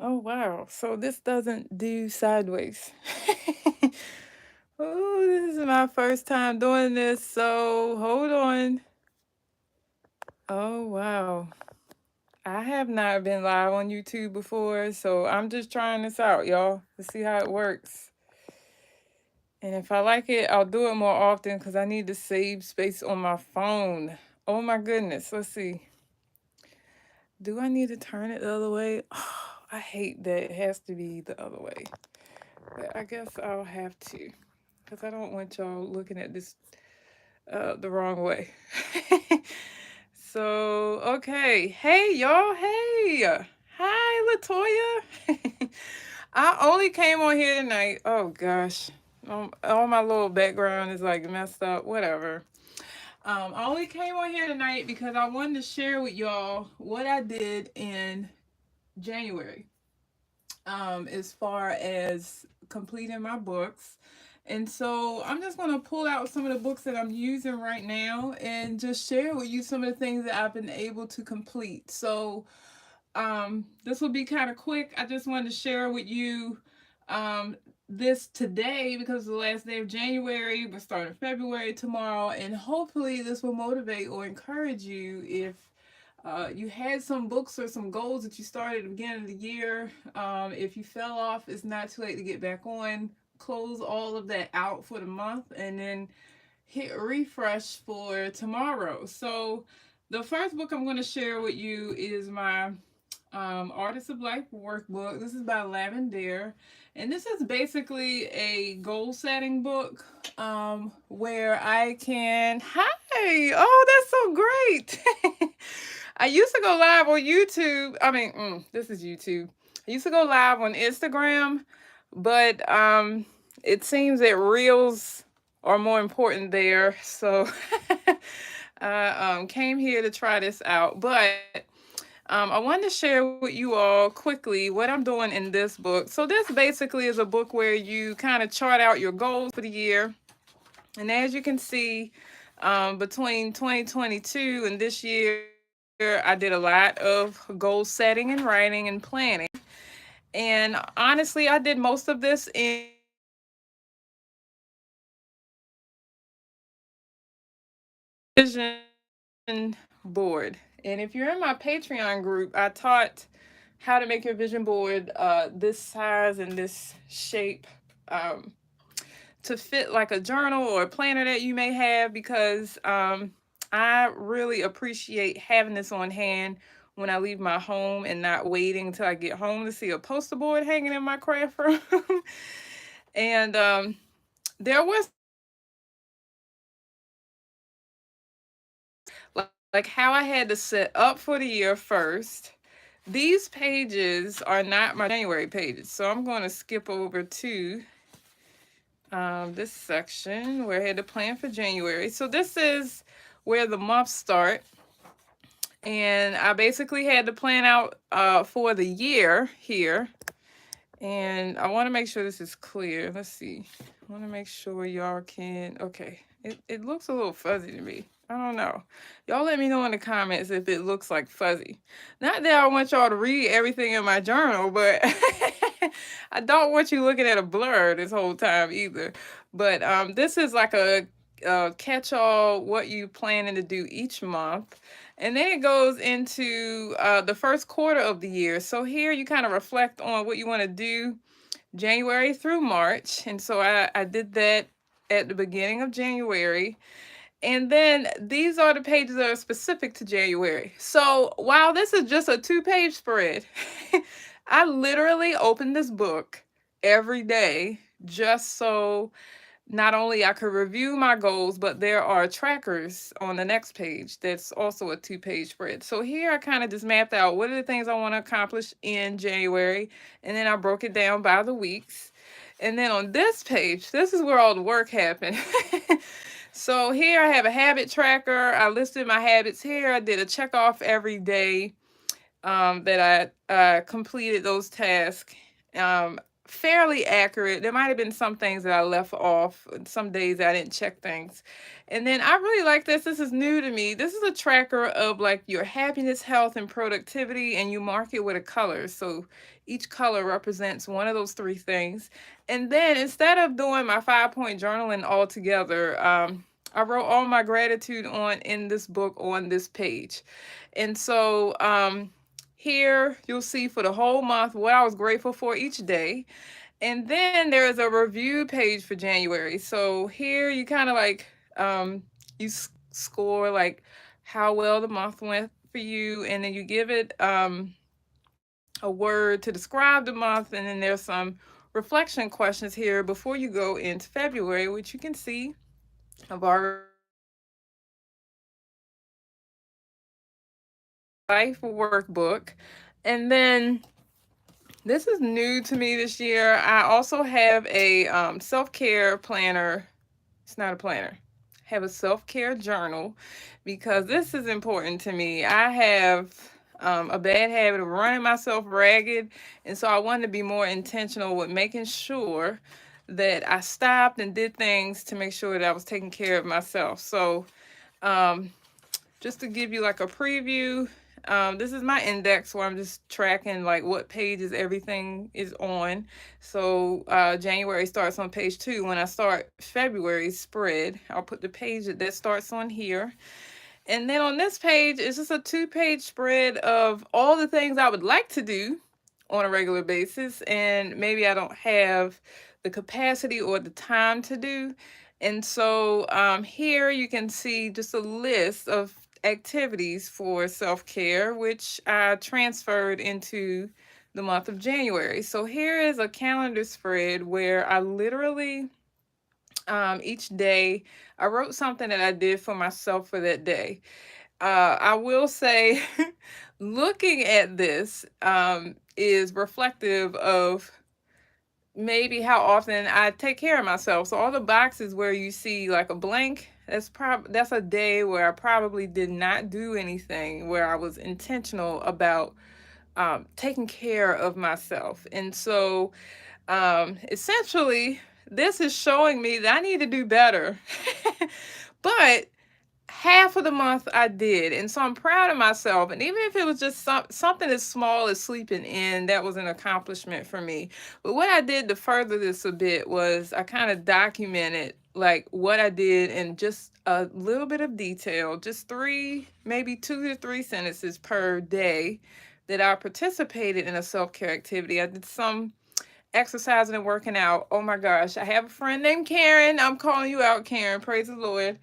Oh, wow. So this doesn't do sideways. Oh, this is my first time doing this, so hold on. Oh, wow. I have not been live on YouTube before, so I'm just trying this out, y'all, to see how it works. And if I like it, I'll do it more often because I need to save space on my phone. Oh my goodness. Let's see. Do I need to turn it the other way? Oh, I hate that it has to be the other way. But I guess I'll have to because I don't want y'all looking at this the wrong way. So, okay. Hey, y'all. Hey. Hi, Latoya. I only came on here tonight. Oh, gosh. All my little background is like messed up. Whatever. I only came on here tonight because I wanted to share with y'all what I did in January, as far as completing my books. And so I'm just going to pull out some of the books that I'm using right now and just share with you some of the things that I've been able to complete. So this will be kind of quick. I just wanted to share with you this today because it's the last day of January. We're starting February tomorrow, and hopefully this will motivate or encourage you if you had some books or some goals that you started at the beginning of the year. If you fell off, it's not too late to get back on. Close all of that out for the month and then hit refresh for tomorrow. So, the first book I'm going to share with you is my Artist of Life workbook. This is by Lavender. And this is basically a goal setting book where I can. Hi! Oh, that's so great! I used to go live on YouTube. I mean, this is YouTube. I used to go live on Instagram, but it seems that Reels are more important there. So I came here to try this out. But I wanted to share with you all quickly what I'm doing in this book. So this basically is a book where you kind of chart out your goals for the year. And as you can see, between 2022 and this year, I did a lot of goal setting and writing and planning. And honestly, I did most of this in vision board. And if you're in my Patreon group, I taught how to make your vision board this size and this shape, um, to fit like a journal or a planner that you may have, because I really appreciate having this on hand when I leave my home and not waiting until I get home to see a poster board hanging in my craft room. And there was like how I had to set up for the year first. These pages are not my January pages, so I'm going to skip over to this section where I had to plan for January. So this is where the months start, and I basically had to plan out for the year here. And I want to make sure this is clear. Let's see. I want to make sure y'all can. Okay. It looks a little fuzzy to me. I don't know. Y'all let me know in the comments if it looks like fuzzy. Not that I want y'all to read everything in my journal, but I don't want you looking at a blur this whole time either. But this is like a catch-all, what you planning to do each month. And then it goes into the first quarter of the year. So here you kind of reflect on what you want to do January through March. And so I did that at the beginning of January. And then these are the pages that are specific to January. So while this is just a 2-page spread, I literally open this book every day just so not only I could review my goals, but there are trackers on the next page that's also a 2-page spread. So here I kind of just mapped out what are the things I want to accomplish in January, and then I broke it down by the weeks. And then on this page, this is where all the work happened. So here I have a habit tracker. I listed my habits here. I did a check off every day that I completed those tasks. fairly accurate. There might have been some things that I left off, and some days I didn't check things. And then I really like this. This is new to me. This is a tracker of like your happiness, health, and productivity, and you mark it with a color. So each color represents one of those three things. And then instead of doing my 5 point journaling all together, I wrote all my gratitude on in this book on this page. And so here you'll see for the whole month what I was grateful for each day. And then there is a review page for January. So here you kind of like you score like how well the month went for you, and then you give it a word to describe the month, and then there's some reflection questions here before you go into February, which you can see I've already life workbook. And then this is new to me this year. I also have a self-care planner. It's not a planner. I have a self-care journal because this is important to me. I have a bad habit of running myself ragged, and so I wanted to be more intentional with making sure that I stopped and did things to make sure that I was taking care of myself. So um, just to give you like a preview, this is my index where I'm just tracking like what pages everything is on. So January starts on page 2. When I start February's spread, I'll put the page that starts on here. And then on this page, it's just a 2 page spread of all the things I would like to do on a regular basis, and maybe I don't have the capacity or the time to do. And so here you can see just a list of activities for self-care, which I transferred into the month of January. So here is a calendar spread where I literally each day I wrote something that I did for myself for that day. I will say, looking at this is reflective of maybe how often I take care of myself. So all the boxes where you see like a blank, that's a day where I probably did not do anything, where I was intentional about taking care of myself. And so essentially, this is showing me that I need to do better. But half of the month I did, and so I'm proud of myself. And even if it was just something as small as sleeping in, that was an accomplishment for me. But what I did to further this a bit was I kind of documented like what I did in just a little bit of detail, just three, maybe 2 to 3 sentences per day that I participated in a self-care activity. I did some exercising and working out. Oh my gosh, I have a friend named Karen. I'm calling you out, Karen. Praise the Lord.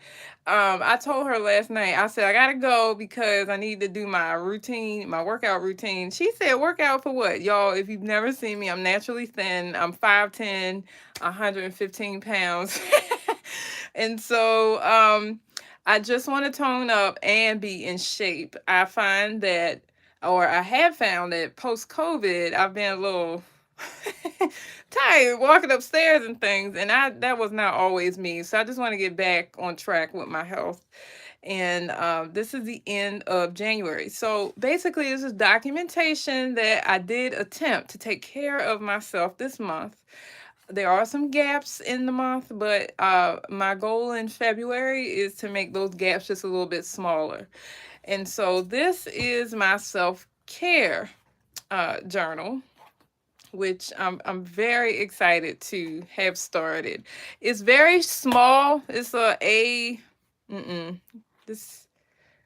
I told her last night, I said, I gotta go because I need to do my routine, my workout routine. She said, workout for what? Y'all, if you've never seen me, I'm naturally thin. I'm 5'10, 115 pounds. And so I just want to tone up and be in shape. I find that, or I have found that post COVID, I've been a little tired walking upstairs and things, and that was not always me. So I just want to get back on track with my health. And this is the end of January. So basically, this is documentation that I did attempt to take care of myself this month. There are some gaps in the month, but my goal in February is to make those gaps just a little bit smaller. And so this is my self-care journal, which I'm very excited to have started. It's very small. It's this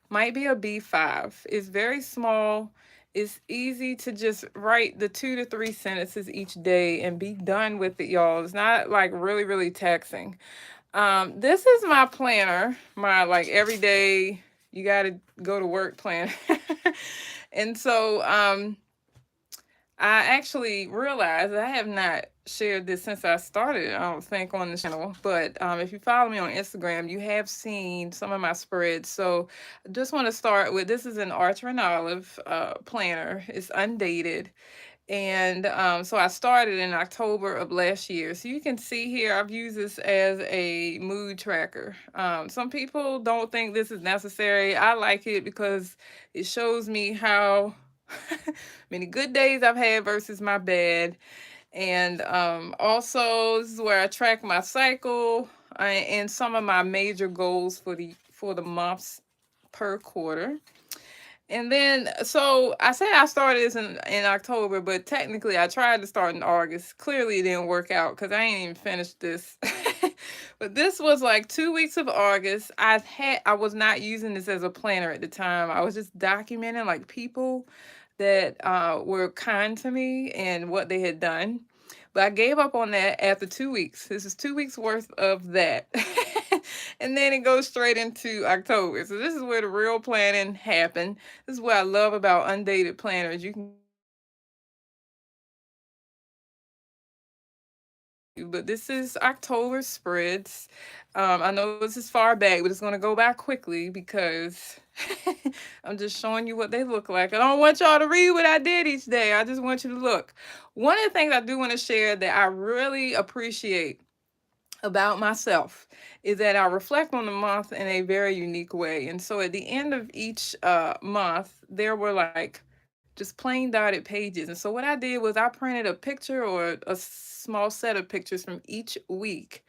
might be a B5. It's very small. It's easy to just write the 2 to 3 sentences each day and be done with it, y'all. It's not like really, really taxing. This is my planner, my like everyday, you got to go to work plan. And so I actually realized I have not shared this since I started, I don't think, on the channel. But if you follow me on Instagram, you have seen some of my spreads. So I just want to start with, this is an Archer and Olive planner. It's undated. And so I started in October of last year. So you can see here, I've used this as a mood tracker. Some people don't think this is necessary. I like it because it shows me how many good days I've had versus my bad. And also, this is where I track my cycle and some of my major goals for the months per quarter. And then, so I say I started this in October, but technically I tried to start in August. Clearly, it didn't work out because I ain't even finished this. But this was like 2 weeks of August. I was not using this as a planner at the time. I was just documenting like people that were kind to me and what they had done. But I gave up on that after 2 weeks. This is 2 weeks worth of that. And then it goes straight into October. So this is where the real planning happened. This is what I love about undated planners. You can, but this is October spreads. I know this is far back, but it's going to go back quickly because I'm just showing you what they look like. I don't want y'all to read what I did each day. I just want you to look. One of the things I do want to share that I really appreciate about myself is that I reflect on the month in a very unique way. And so at the end of each month, there were like just plain dotted pages. And so what I did was I printed a picture or a small set of pictures from each week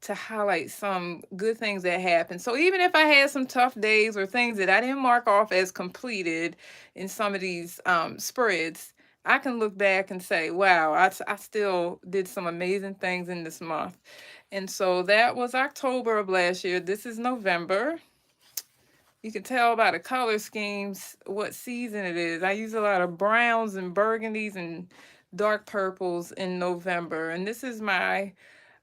to highlight some good things that happened. So even if I had some tough days or things that I didn't mark off as completed in some of these spreads, I can look back and say, wow, I still did some amazing things in this month. And so that was October of last year. This is November. You can tell by the color schemes what season it is. I use a lot of browns and burgundies and dark purples in November. And this is my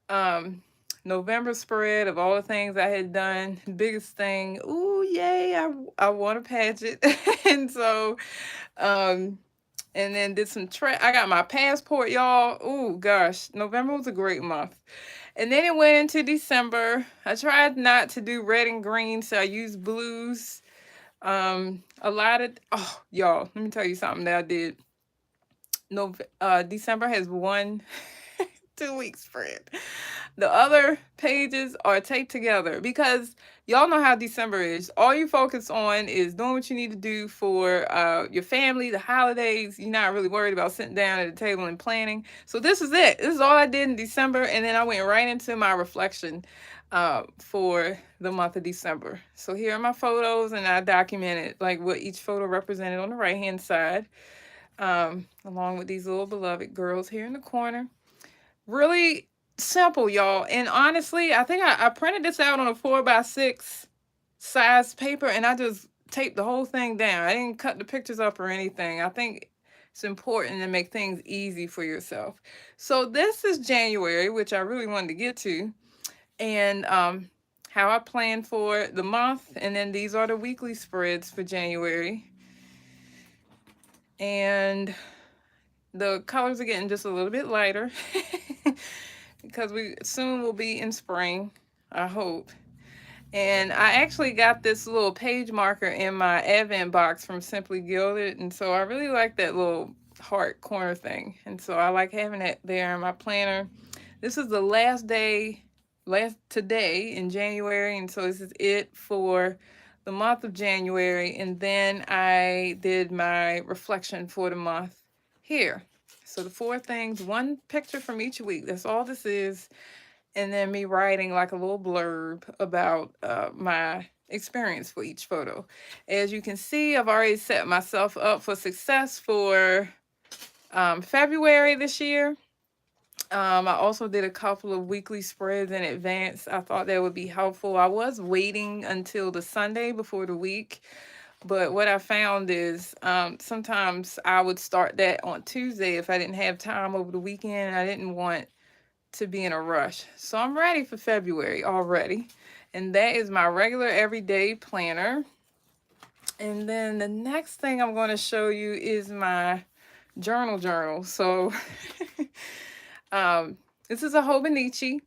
um November spread of all the things I had done. Biggest thing, ooh, yay, I won a pageant. And so um and then did some I got my passport, y'all. Ooh, gosh, November was a great month. And then it went into December. I tried not to do red and green, so I used blues. A lot of, oh, y'all, let me tell you something that I did. December has one 2 week spread. The other pages are taped together because y'all know how December is. All you focus on is doing what you need to do for your family, the holidays. You're not really worried about sitting down at a table and planning. So this is it. This is all I did in December, and then I went right into my reflection for the month of December. So here are my photos, and I documented like what each photo represented on the right hand side, along with these little beloved girls here in the corner. Really simple, y'all. And honestly, I think I printed this out on a 4x6 size paper and I just taped the whole thing down. I didn't cut the pictures up or anything. I think it's important to make things easy for yourself. So this is January, which I really wanted to get to, and how I planned for the month. And then these are the weekly spreads for January. And the colors are getting just a little bit lighter because we soon will be in spring, I hope. And I actually got this little page marker in my Advent box from Simply Gilded. And so I really like that little heart corner thing. And so I like having it there in my planner. This is the last today in January. And so this is it for the month of January. And then I did my reflection for the month here. So the 4 things, 1 picture from each week. That's all this is. And then me writing like a little blurb about my experience for each photo. As you can see, I've already set myself up for success for February this year. I also did a couple of weekly spreads in advance. I thought that would be helpful. I was waiting until the Sunday before the week, but what I found is sometimes I would start that on Tuesday if I didn't have time over the weekend. I didn't want to be in a rush. So I'm ready for February already. And that is my regular everyday planner. And then the next thing I'm going to show you is my journal. So this is a Hobonichi.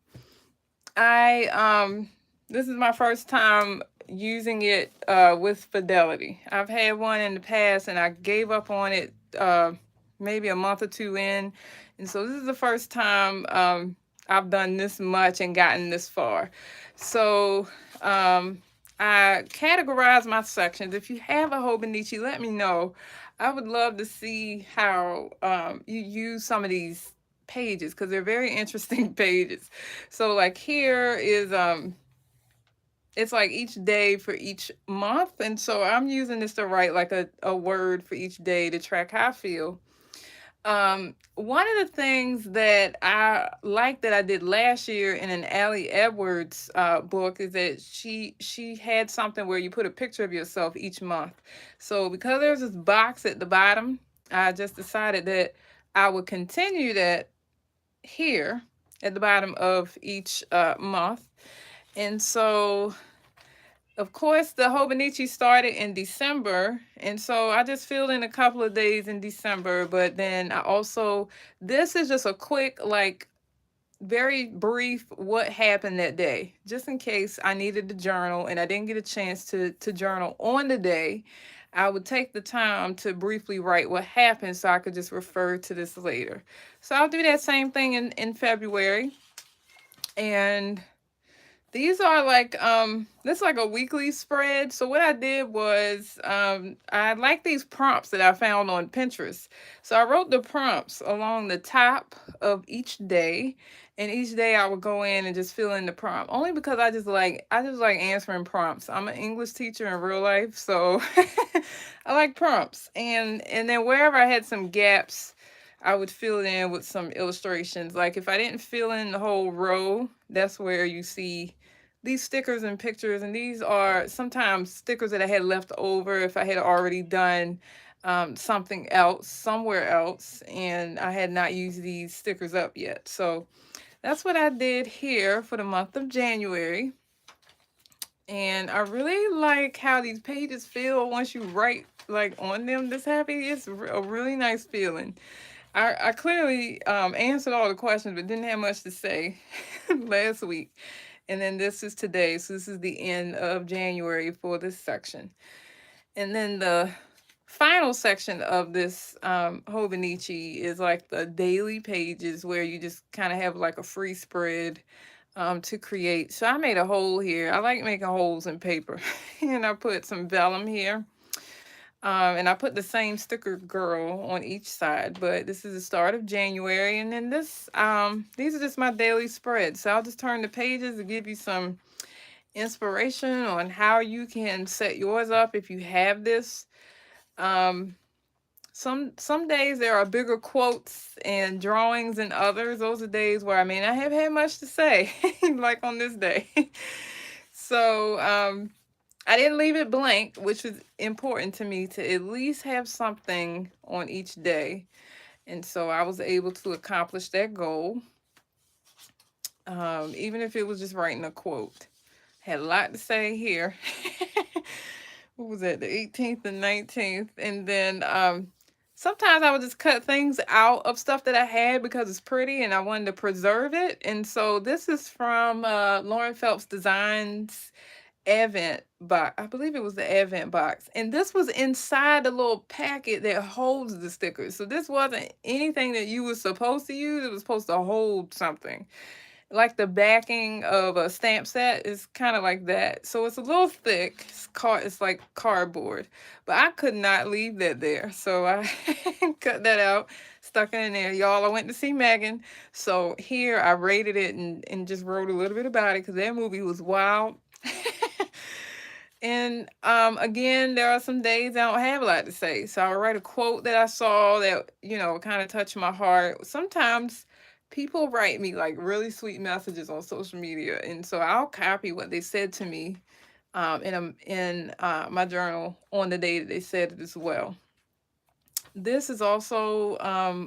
This is my first time using it with Fidelity. I've had one in the past and I gave up on it maybe a month or 2 in. And so this is the first time I've done this much and gotten this far. So I categorize my sections. If you have a Hobonichi, let me know. I would love to see how you use some of these pages because they're very interesting pages. So like here is it's like each day for each month. And so I'm using this to write like a word for each day to track how I feel. One of the things that I like that I did last year in an Allie Edwards book is that she had something where you put a picture of yourself each month. So because there's this box at the bottom, I just decided that I would continue that here at the bottom of each month. And so of course, the Hobonichi started in December, and so I just filled in a couple of days in December. But then I also, this is just a quick, like, very brief what happened that day, just in case I needed to journal and I didn't get a chance to journal on the day. I would take the time to briefly write what happened so I could just refer to this later. So I'll do that same thing in February. And these are like this is like a weekly spread. So what I did was I like these prompts that I found on Pinterest. So I wrote the prompts along the top of each day. And each day I would go in and just fill in the prompt. Only because I just like answering prompts. I'm an English teacher in real life, so I like prompts. And then wherever I had some gaps, I would fill it in with some illustrations. Like if I didn't fill in the whole row, that's where you see these stickers and pictures. And these are sometimes stickers that I had left over if I had already done something else somewhere else and I had not used these stickers up yet. So that's what I did here for the month of January. And I really like how these pages feel once you write like on them this happy. It's a really nice feeling. I clearly answered all the questions, but didn't have much to say last week. And then this is today. So this is the end of January for this section. And then the final section of this Hobonichi is like the daily pages where you just kind of have like a free spread to create. So I made a hole here. I like making holes in paper. And I put some vellum here. And I put the same sticker girl on each side, but this is the start of January. And then these are just my daily spreads. So I'll just turn the pages to give you some inspiration on how you can set yours up if you have this. Um, some days there are bigger quotes and drawings than others. Those are days where I may not have had much to say, like on this day. So I didn't leave it blank, which was important to me to at least have something on each day. And so I was able to accomplish that goal, even if it was just writing a quote. Had a lot to say here. What was that, the 18th and 19th? And then sometimes I would just cut things out of stuff that I had because it's pretty and I wanted to preserve it. And so this is from Lauren Phelps Designs Advent box. I believe it was the Advent box. And this was inside the little packet that holds the stickers. So this wasn't anything that you were supposed to use. It was supposed to hold something. Like the backing of a stamp set is kind of like that. So it's a little thick. It's like cardboard. But I could not leave that there. So I cut that out, stuck it in there. Y'all, I went to see Megan. So here I rated it and just wrote a little bit about it because that movie was wild. And again, there are some days I don't have a lot to say. So I'll write a quote that I saw that, kind of touched my heart. Sometimes people write me like really sweet messages on social media. And so I'll copy what they said to me in my journal on the day that they said it as well. This is also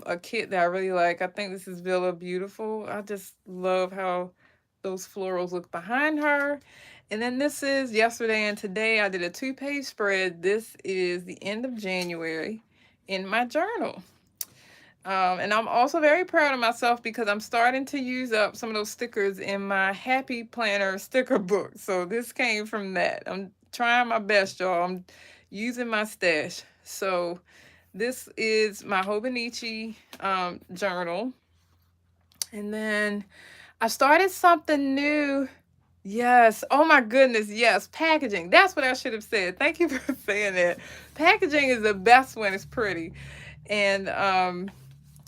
a kit that I really like. I think this is Villa Beautiful. I just love how those florals look behind her. And then this is yesterday and today. I did a 2-page spread. This is the end of January in my journal. And I'm also very proud of myself because I'm starting to use up some of those stickers in my Happy Planner sticker book. So this came from that. I'm trying my best, y'all. I'm using my stash. So this is my Hobonichi journal. And then I started something new. Yes. Oh my goodness. Yes. Packaging. That's what I should have said. Thank you for saying that. Packaging is the best when it's pretty. And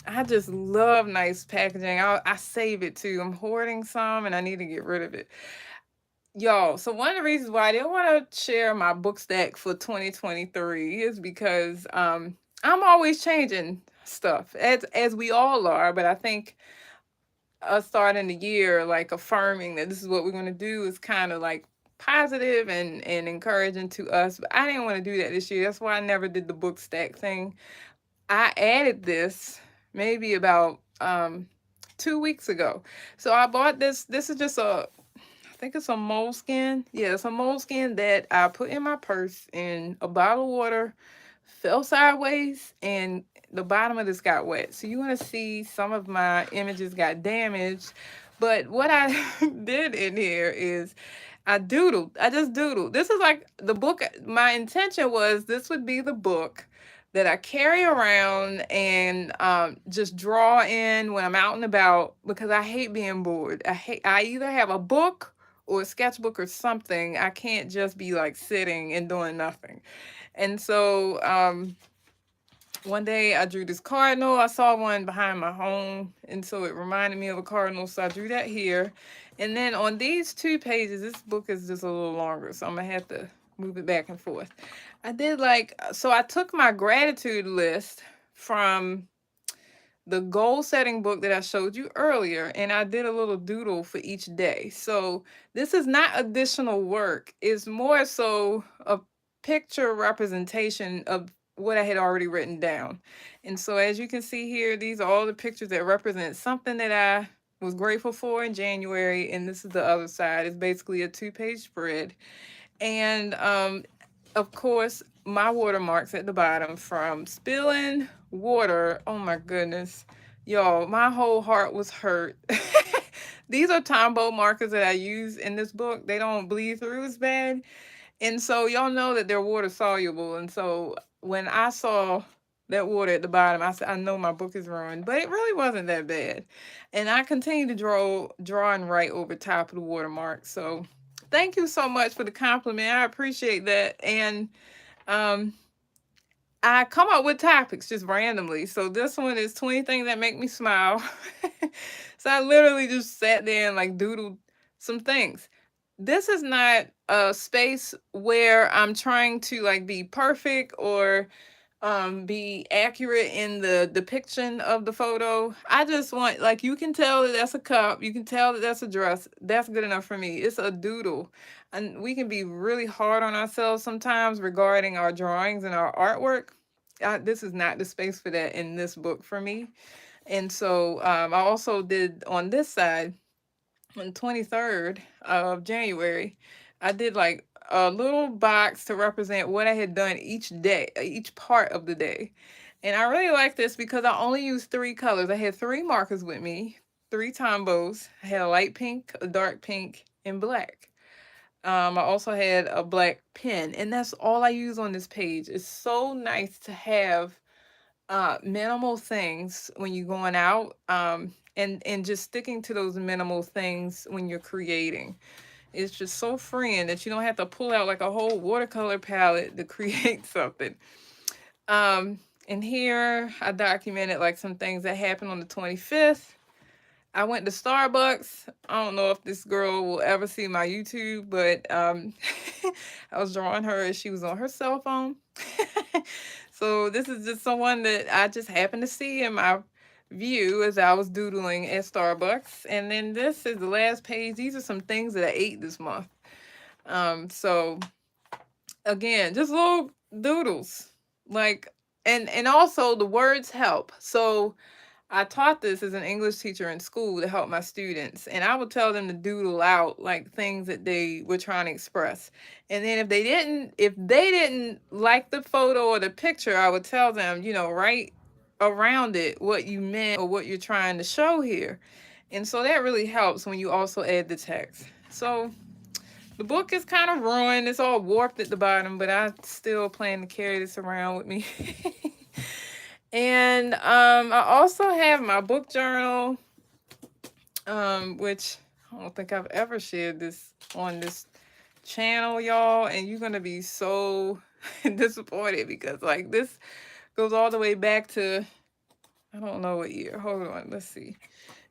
I just love nice packaging. I save it too. I'm hoarding some and I need to get rid of it. Y'all, so one of the reasons why I didn't want to share my book stack for 2023 is because I'm always changing stuff, as we all are, but I think us starting the year like affirming that this is what we're going to do is kind of like positive and encouraging to us. But I didn't want to do that this year. That's why I never did the book stack thing. I added this maybe about 2 weeks ago. So I bought this. This is just I think it's a moleskin. Yeah, it's a moleskin that I put in my purse in a bottle of water, fell sideways, and the bottom of this got wet. So you're gonna see some of my images got damaged. But what I did in here is I doodled. I just doodled. This is like the book. My intention was this would be the book that I carry around and just draw in when I'm out and about because I hate being bored. I either have a book or a sketchbook or something. I can't just be like sitting and doing nothing. And so one day I drew this cardinal. I saw one behind my home, and so it reminded me of a cardinal. So I drew that here. And then on these 2 pages, this book is just a little longer, so I'm gonna have to move it back and forth. I did like, so I took my gratitude list from the goal setting book that I showed you earlier, and I did a little doodle for each day. So this is not additional work, it's more so a picture representation of what I had already written down. And so, as you can see here, these are all the pictures that represent something that I was grateful for in January. And this is the other side, it's basically a 2 page spread. And of course, my watermarks at the bottom from spilling water. Oh my goodness. Y'all, my whole heart was hurt. These are Tombow markers that I use in this book. They don't bleed through as bad. And so y'all know that they're water soluble. And so when I saw that water at the bottom, I said, I know my book is ruined, but it really wasn't that bad. And I continue to draw and write over top of the watermark. So thank you so much for the compliment. I appreciate that. And um, I come up with topics just randomly. So this one is 20 things that make me smile. So I literally just sat there and like doodled some things. This is not a space where I'm trying to like be perfect or be accurate in the depiction of the photo. I just want, like, you can tell that that's a cup, you can tell that that's a dress. That's good enough for me. It's a doodle. And we can be really hard on ourselves sometimes regarding our drawings and our artwork. This is not the space for that in this book for me. And so I also did on this side on the 23rd of January, I did like a little box to represent what I had done each day, each part of the day. And I really like this because I only used 3 colors. I had 3 markers with me, 3 Tombows. I had a light pink, a dark pink, and black. I also had a black pen, and that's all I use on this page. It's so nice to have minimal things when you're going out, and just sticking to those minimal things when you're creating. It's just so freeing that you don't have to pull out like a whole watercolor palette to create something. And here I documented like some things that happened on the 25th. I went to Starbucks. I don't know if this girl will ever see my YouTube, but I was drawing her as she was on her cell phone. So this is just someone that I just happened to see in my view as I was doodling at Starbucks. And then this is the last page. These are some things that I ate this month. So again, just little doodles. Like, and also the words help. So I taught this as an English teacher in school to help my students, and I would tell them to doodle out like things that they were trying to express. And then if they didn't like the photo or the picture, I would tell them, write around it what you meant or what you're trying to show here. And so that really helps when you also add the text. So the book is kind of ruined. It's all warped at the bottom, but I still plan to carry this around with me. And I also have my book journal, which I don't think I've ever shared this on this channel, y'all. And you're gonna be so disappointed because like this goes all the way back to, I don't know what year. Hold on, let's see.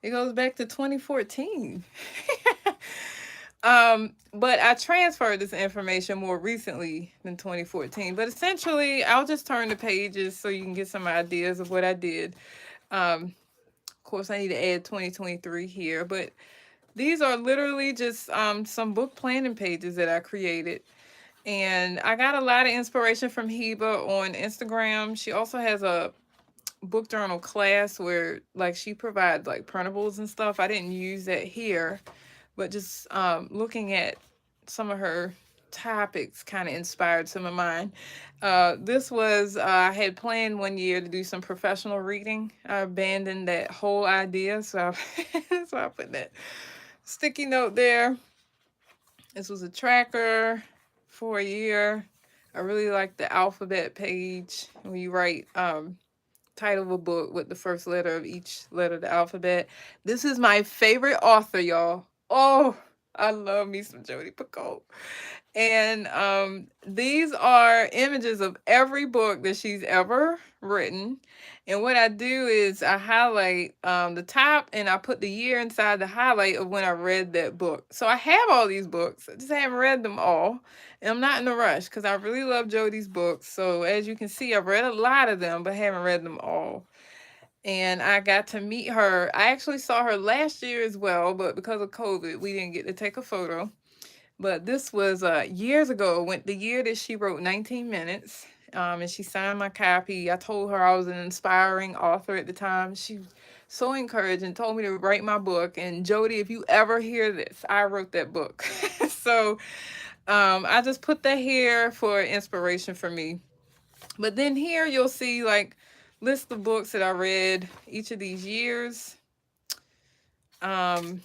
It goes back to 2014. But I transferred this information more recently than 2014. But essentially, I'll just turn the pages so you can get some ideas of what I did. Of course, I need to add 2023 here, but these are literally just some book planning pages that I created. And I got a lot of inspiration from Heba on Instagram. She also has a book journal class where like she provides like printables and stuff. I didn't use that here, but just looking at some of her topics kind of inspired some of mine. This was I had planned one year to do some professional reading. I abandoned that whole idea, so so I put that sticky note there. This was a tracker for a year. I really like the alphabet page when you write title of a book with the first letter of each letter of the alphabet. This is my favorite author, y'all. Oh, I love me some Jodi Picoult. And these are images of every book that she's ever written. And what I do is I highlight the top and I put the year inside the highlight of when I read that book. So I have all these books. I just haven't read them all. And I'm not in a rush because I really love Jodi's books. So as you can see, I've read a lot of them, but haven't read them all. And I got to meet her. I actually saw her last year as well, but because of COVID, we didn't get to take a photo. But this was years ago, when the year that she wrote 19 Minutes, and she signed my copy. I told her I was an inspiring author at the time. She was so encouraged and told me to write my book. And Jodi, if you ever hear this, I wrote that book. So I just put that here for inspiration for me. But then here you'll see like list of books that I read each of these years. And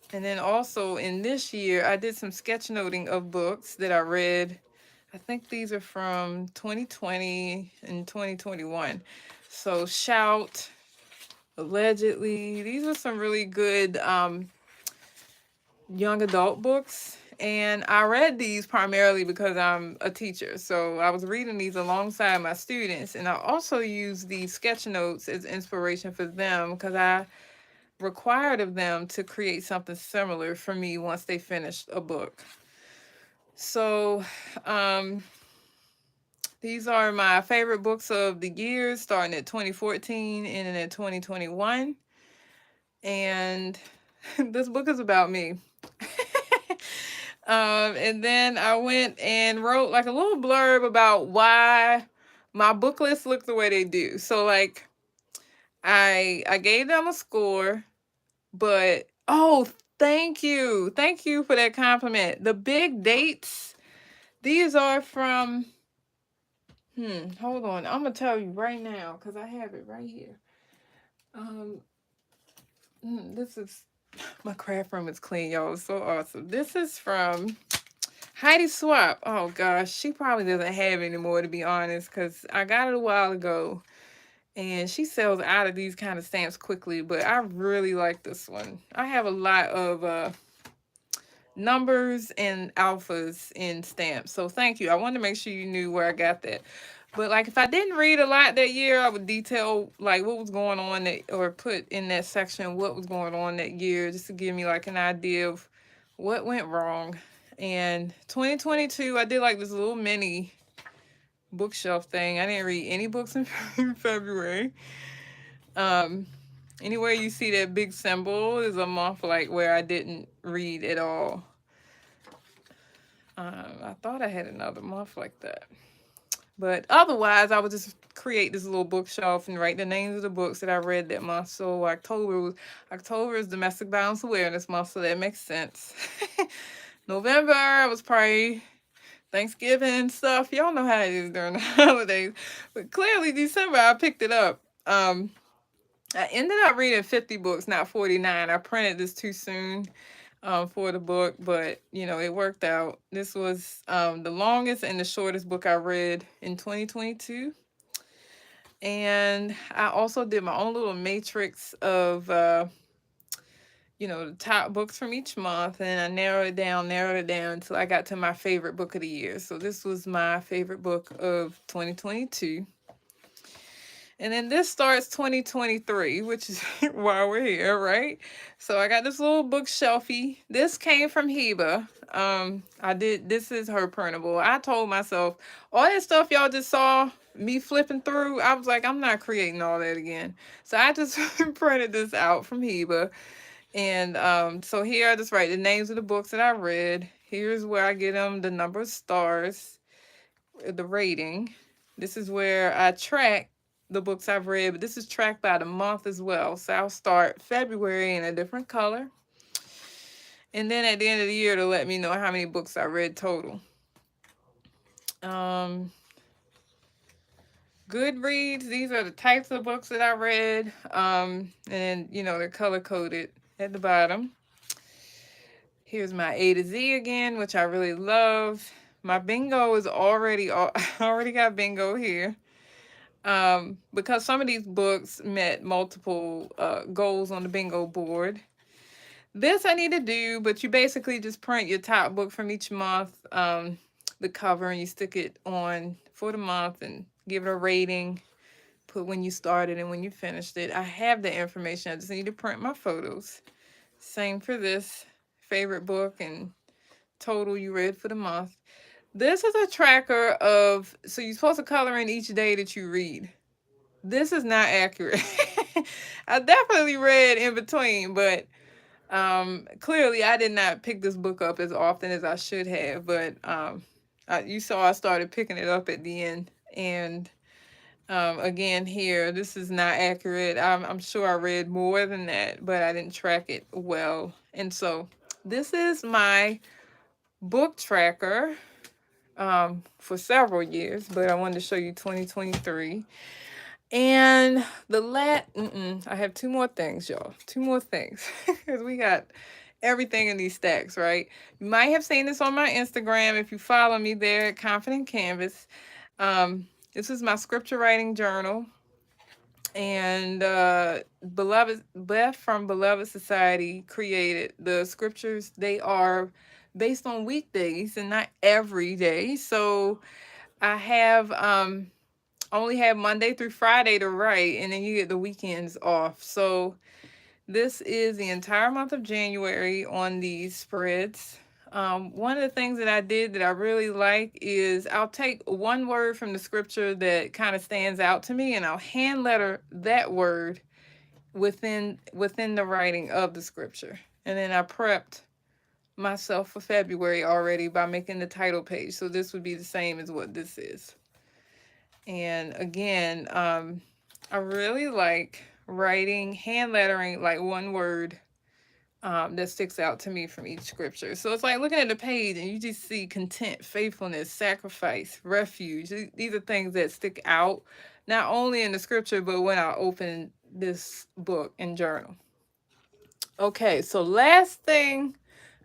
then also in this year, I did some sketchnoting of books that I read. I think these are from 2020 and 2021. So Shout, Allegedly. These are some really good young adult books. And I read these primarily because I'm a teacher. So I was reading these alongside my students. And I also use these sketch notes as inspiration for them because I required of them to create something similar for me once they finished a book. So these are my favorite books of the year, starting at 2014 and ending at 2021. And this book is about me. And then I went and wrote like a little blurb about why my book lists look the way they do. So like I gave them a score, but oh, thank you. Thank you for that compliment. The big dates, these are from hold on. I'm gonna tell you right now because I have it right here. This is my craft room is clean, y'all. It's so awesome. This is from Heidi Swap. Oh gosh, she probably doesn't have anymore to be honest, because I got it a while ago. And she sells out of these kind of stamps quickly, but I really like this one. I have a lot of numbers and alphas in stamps. So thank you. I wanted to make sure you knew where I got that. But like if I didn't read a lot that year, I would detail like what was going on that, or put in that section what was going on that year just to give me like an idea of what went wrong. And 2022, I did like this little mini bookshelf thing. I didn't read any books in February. Anywhere you see that big symbol is a month like where I didn't read at all. I thought I had another month like that. But otherwise, I would just create this little bookshelf and write the names of the books that I read that month. So October is Domestic Violence Awareness Month, so that makes sense. November was probably Thanksgiving and stuff. Y'all know how it is during the holidays. But clearly December I picked it up. I ended up reading 50 books, not 49. I printed this too soon for the book, but you know, it worked out. This was the longest and the shortest book I read in 2022. And I also did my own little matrix of the top books from each month, and I narrowed it down until I got to my favorite book of the year. So this was my favorite book of 2022. And then this starts 2023, which is why we're here, right? So I got this little bookshelfie. This came from Heba. This is her printable. I told myself, all that stuff y'all just saw me flipping through, I was like, I'm not creating all that again. So I just printed this out from Heba. And so here I just write the names of the books that I read. Here's where I get them, the number of stars, the rating. This is where I track the books I've read, but this is tracked by the month as well. So I'll start February in a different color. And then at the end of the year, to let me know how many books I read total. Goodreads, these are the types of books that I read. And you know, they're color coded at the bottom. Here's my A to Z again, which I really love. My bingo is already, I already got bingo here. Because some of these books met multiple goals on the bingo board. This I need to do, but you basically just print your top book from each month, the cover, and you stick it on for the month and give it a rating. Put when you started and when you finished it. I have the information. I just need to print my photos. Same for this favorite book and total you read for the month. This is a tracker of, so you're supposed to color in each day that you read. This is not accurate. I definitely read in between, but clearly I did not pick this book up as often as I should have. But you saw I started picking it up at the end. And again here, this is not accurate. I'm sure I read more than that, but I didn't track it well. And so this is my book tracker for several years, but I wanted to show you 2023. And I have two more things, y'all. Two more things. Because we got everything in these stacks, right? You might have seen this on my Instagram if you follow me there at Confident Canvas. This is my scripture writing journal. And Beth from Beloved Society created the scriptures. They are based on weekdays and not every day. So I have only have Monday through Friday to write, and then you get the weekends off. So this is the entire month of January on these spreads. One of the things that I did that I really like is I'll take one word from the scripture that kind of stands out to me, and I'll hand letter that word within the writing of the scripture. And then I prepped myself for February already by making the title page. So this would be the same as what this is. And again, I really like writing, hand lettering, like one word that sticks out to me from each scripture. So it's like looking at the page and you just see content, faithfulness, sacrifice, refuge. These are things that stick out, not only in the scripture, but when I open this book and journal. Okay, so last thing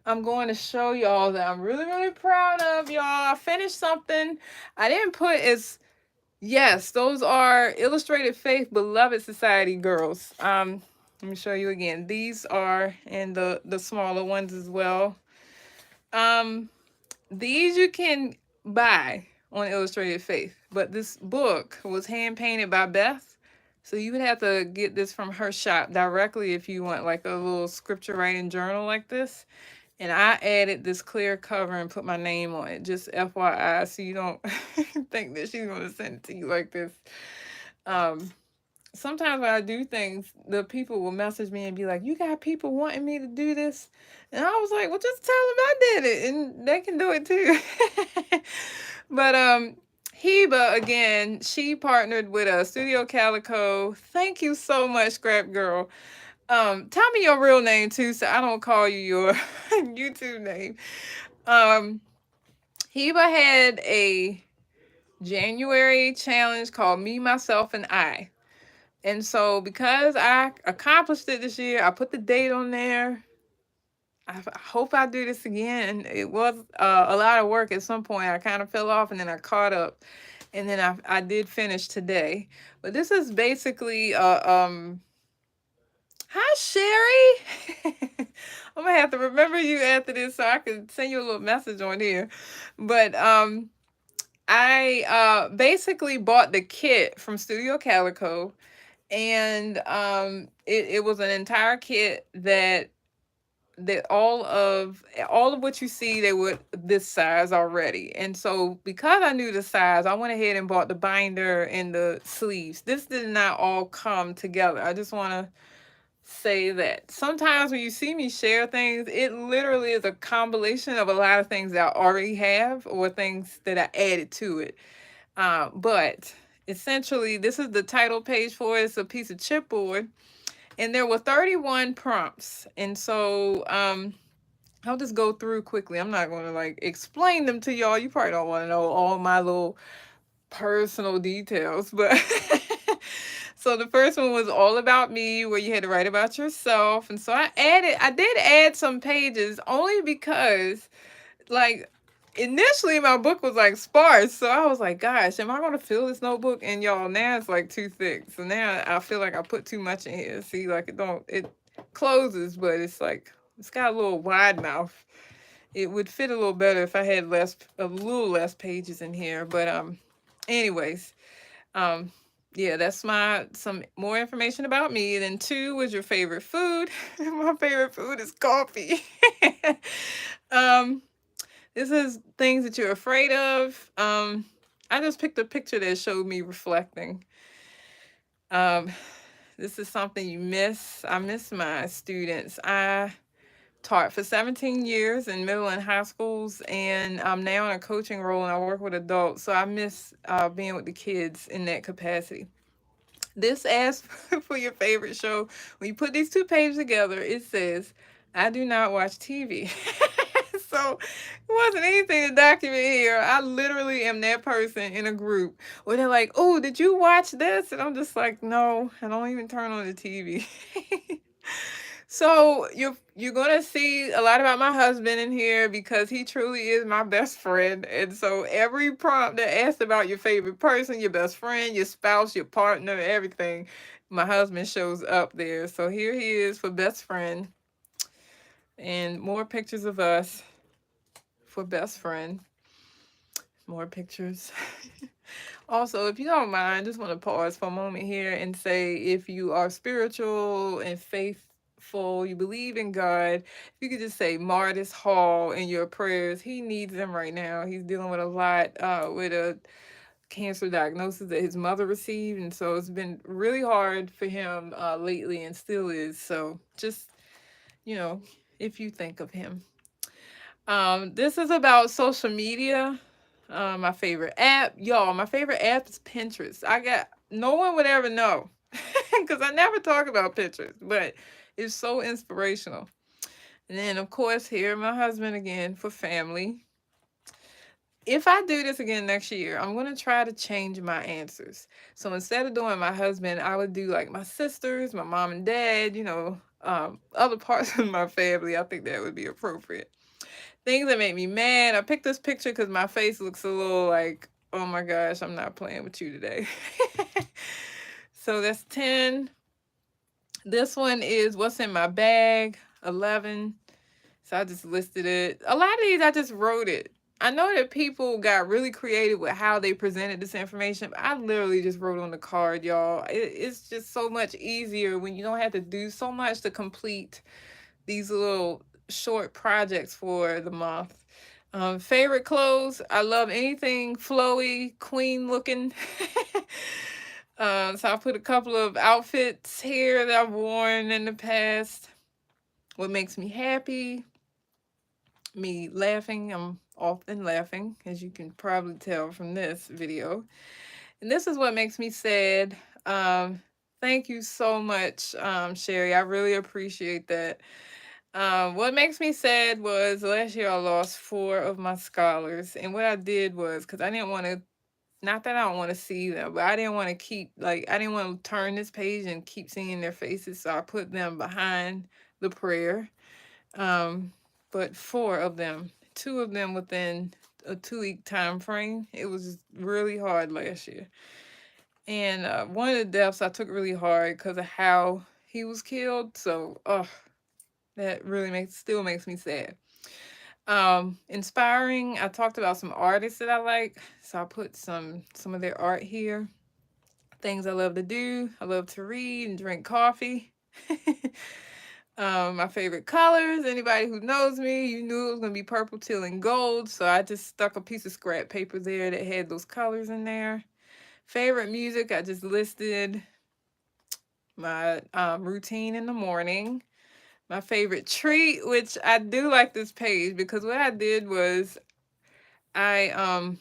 I'm going to show y'all that I'm really, really proud of, y'all. I finished something. I didn't put as... Yes, those are Illustrated Faith Beloved Society girls. Let me show you again. These are, and the smaller ones as well. These you can buy on Illustrated Faith, but this book was hand painted by Beth. So you would have to get this from her shop directly if you want like a little scripture writing journal like this. And I added this clear cover and put my name on it, just FYI, so you don't think that she's going to send it to you like this. Sometimes when I do things, the people will message me and be like, you got people wanting me to do this? And I was like, well, just tell them I did it, and they can do it too. But Heba, again, she partnered with Studio Calico. Thank you so much, Scrap Girl. Tell me your real name too, so I don't call you your YouTube name. Heba had a January challenge called Me, Myself, and I. And so because I accomplished it this year, I put the date on there. I hope I do this again. It was a lot of work at some point. I kind of fell off and then I caught up. And then I did finish today. But this is basically hi, Sherry. I'm gonna have to remember you after this so I can send you a little message on here. But I basically bought the kit from Studio Calico, and it was an entire kit that all of what you see, they were this size already. And so because I knew the size, I went ahead and bought the binder and the sleeves. This did not all come together. I just want to say that sometimes when you see me share things, it literally is a combination of a lot of things that I already have or things that I added to it. But essentially, this is the title page for it. It's a piece of chipboard, and there were 31 prompts. And so I'll just go through quickly. I'm not going to like explain them to y'all. You probably don't want to know all my little personal details, but so the first one was all about me, where you had to write about yourself. And so I did add some pages only because, like, initially my book was like sparse. So I was like, gosh, am I going to fill this notebook? And y'all, now it's like too thick. So now I feel like I put too much in here. See, like it closes, but it's like, it's got a little wide mouth. It would fit a little better if I had a little less pages in here. But anyways, um, yeah, that's some more information about me. And then 2 was your favorite food. My favorite food is coffee. um, this is things that you're afraid of. I just picked a picture that showed me reflecting. This is something you miss. I miss my students. I taught for 17 years in middle and high schools, and I'm now in a coaching role and I work with adults. So I miss being with the kids in that capacity. This asks for your favorite show. When you put these 2 pages together, it says, I do not watch TV. So it wasn't anything to document here. I literally am that person in a group where they're like, oh, did you watch this? And I'm just like, no, I don't even turn on the TV. So you're gonna see a lot about my husband in here because he truly is my best friend. And so every prompt that asks about your favorite person, your best friend, your spouse, your partner, everything, my husband shows up there. So here he is for best friend, and more pictures of us for best friend. More pictures. Also, if you don't mind, just want to pause for a moment here and say, if you are spiritual and faithful, you believe in God, if you could just say Martis Hall in your prayers. He needs them right now. He's dealing with a lot with a cancer diagnosis that his mother received, and so it's been really hard for him lately, and still is. So just, if you think of him. This is about social media. My favorite app, y'all. My favorite app is Pinterest. No one would ever know because I never talk about Pinterest, but it's so inspirational. And then, of course, here my husband again for family. If I do this again next year, I'm going to try to change my answers. So instead of doing my husband, I would do like my sisters, my mom and dad, other parts of my family. I think that would be appropriate. Things that make me mad. I picked this picture because my face looks a little like, oh my gosh, I'm not playing with you today. So that's 10. This one is what's in my bag, 11. So I just listed it. A lot of these, I just wrote it. I know that people got really creative with how they presented this information, but I literally just wrote on the card, y'all. It's just so much easier when you don't have to do so much to complete these little short projects for the month. Favorite clothes, I love anything flowy, queen looking. So I put a couple of outfits here that I've worn in the past. What makes me happy? Me laughing. I'm often laughing, as you can probably tell from this video. And this is what makes me sad. Thank you so much, Sherry. I really appreciate that. What makes me sad was last year I lost 4 of my scholars. And what I did was, because I didn't want to, not that I don't want to see them, but I didn't want to I didn't want to turn this page and keep seeing their faces. So I put them behind the prayer. But 4 of them, 2 of them within a 2-week time frame. It was really hard last year. And one of the deaths I took really hard because of how he was killed. So, that really still makes me sad. Inspiring. I talked about some artists that I like, so I put some of their art here. Things I love to do. I love to read and drink coffee. My favorite colors. Anybody who knows me, you knew it was gonna be purple, teal, and gold. So I just stuck a piece of scrap paper there that had those colors in there. Favorite music. I just listed my routine in the morning. My favorite treat, which I do like this page because what I did was I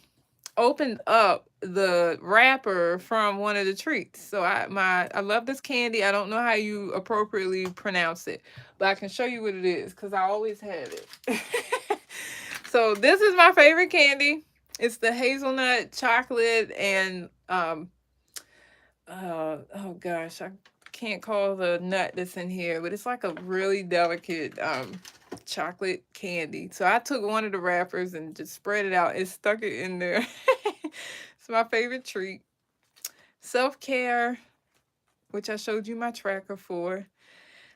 opened up the wrapper from one of the treats. So I love this candy. I don't know how you appropriately pronounce it, but I can show you what it is because I always have it. So this is my favorite candy. It's the hazelnut chocolate and oh gosh, I can't call the nut that's in here, but it's like a really delicate chocolate candy. So I took one of the wrappers and just spread it out and stuck it in there. It's my favorite treat. Self-care, which I showed you my tracker for.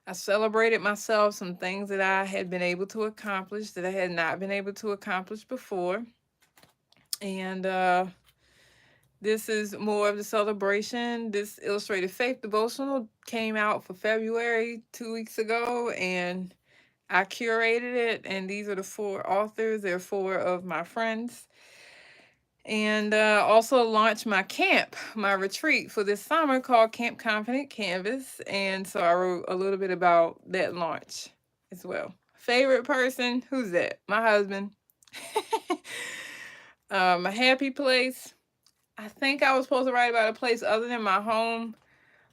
I celebrated myself, some things that I had been able to accomplish that I had not been able to accomplish before. And this is more of the celebration. This illustrated faith devotional came out for February 2 weeks ago, and I curated it. And these are the four authors. They're four of my friends. And also launched my camp, my retreat for this summer called Camp Confident Canvas. And so I wrote a little bit about that launch as well. Favorite person? Who's that? My husband. A happy place. I think I was supposed to write about a place other than my home,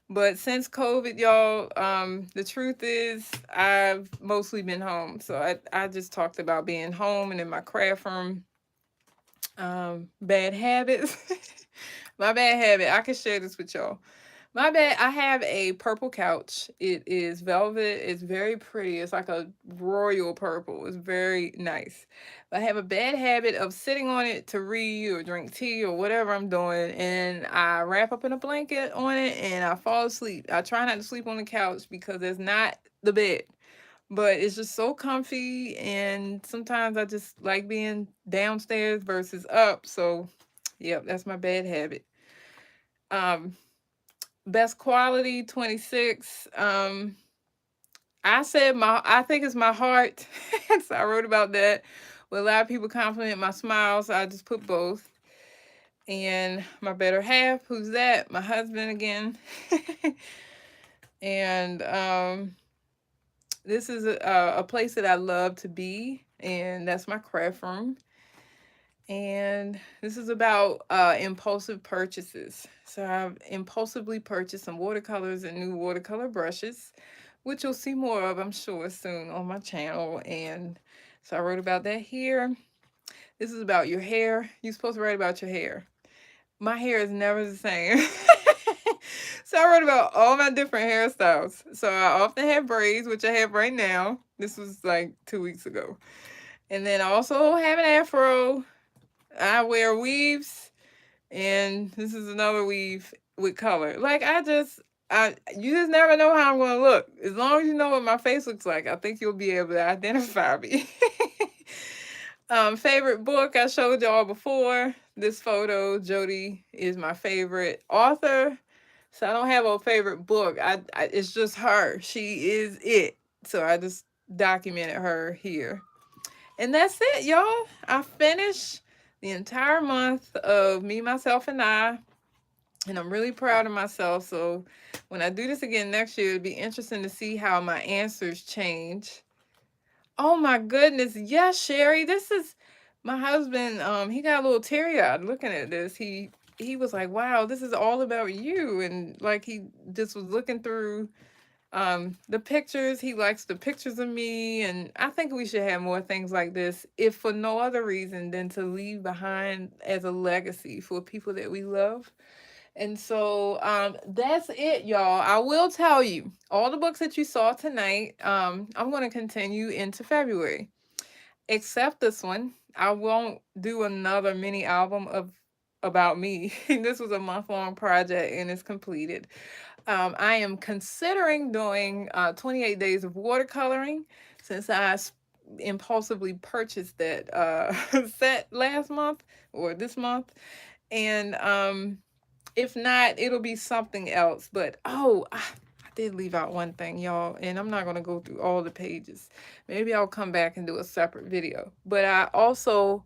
but since COVID, y'all, the truth is I've mostly been home. So I just talked about being home and in my craft room. Bad habits. My bad habit. I can share this with y'all. My bad. I have a purple couch. It is velvet. It's very pretty. It's like a royal purple. It's very nice. But I have a bad habit of sitting on it to read or drink tea or whatever I'm doing, and I wrap up in a blanket on it and I fall asleep. I try not to sleep on the couch because it's not the bed, but it's just so comfy, and sometimes I just like being downstairs versus up. So, yep, that's my bad habit. Um, Best quality 26. I think it's my heart. So I wrote about that. But a lot of people compliment my smile, so I just put both. And my better half, who's that? My husband again. And this is a place that I love to be, and that's my craft room. And this is about impulsive purchases. So I've impulsively purchased some watercolors and new watercolor brushes, which you'll see more of, I'm sure, soon on my channel. And so I wrote about that here. This is about your hair. You're supposed to write about your hair. My hair is never the same. So I wrote about all my different hairstyles. So I often have braids, which I have right now. This was like 2 weeks ago. And then I also have an afro. I wear weaves, and this is another weave with color. Like you just never know how I'm gonna look. As long as you know what my face looks like, I think you'll be able to identify me. Favorite book I showed y'all before. This photo, Jody is my favorite author. So I don't have a favorite book. It's just her. She is it. So I just documented her here. And that's it, y'all. I finished the entire month of Me, Myself, and I. And I'm really proud of myself. So when I do this again next year, it'd be interesting to see how my answers change. Oh my goodness. Yes, Sherry. This is my husband. He got a little teary-eyed looking at this. He was like, wow, this is all about you. And like he just was looking through the pictures. He likes the pictures of me, and I think we should have more things like this, if for no other reason than to leave behind as a legacy for people that we love. And so that's it, y'all. I will tell you all the books that you saw tonight. I'm going to continue into February, except this one. I won't do another mini album of about me. This was a month-long project and it's completed. I am considering doing 28 days of watercoloring, since I impulsively purchased that set last month or this month. And if not, it'll be something else. But oh, I did leave out one thing, y'all, and I'm not going to go through all the pages. Maybe I'll come back and do a separate video. But I also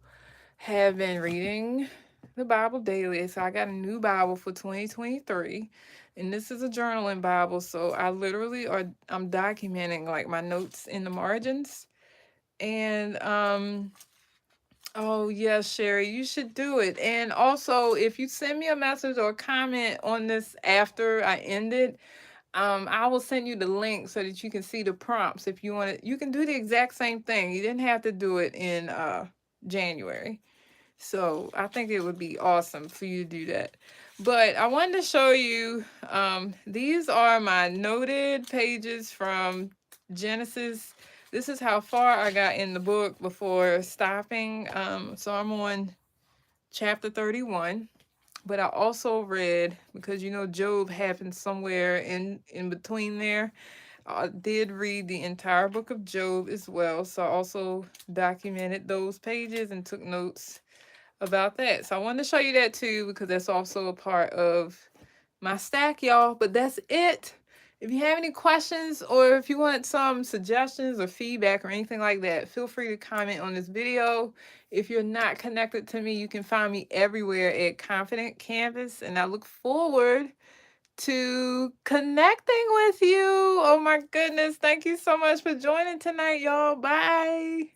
have been reading the Bible daily. So I got a new Bible for 2023. And this is a journaling Bible. So I literally I'm documenting like my notes in the margins. And oh yes, Sherry, you should do it. And also, if you send me a message or a comment on this after I end it, I will send you the link so that you can see the prompts. If you want it, you can do the exact same thing. You didn't have to do it in January. So I think it would be awesome for you to do that. But I wanted to show you, these are my noted pages from Genesis. This is how far I got in the book before stopping. So I'm on chapter 31. But I also read, because you know Job happened somewhere in between there. I did read the entire book of Job as well. So I also documented those pages and took notes about that. So I wanted to show you that too, because that's also a part of my stack, y'all. But that's it. If you have any questions or if you want some suggestions or feedback or anything like that, feel free to comment on this video. If you're not connected to me, you can find me everywhere at Confident Canvas, and I look forward to connecting with you. Oh my goodness. Thank you so much for joining tonight, y'all. Bye.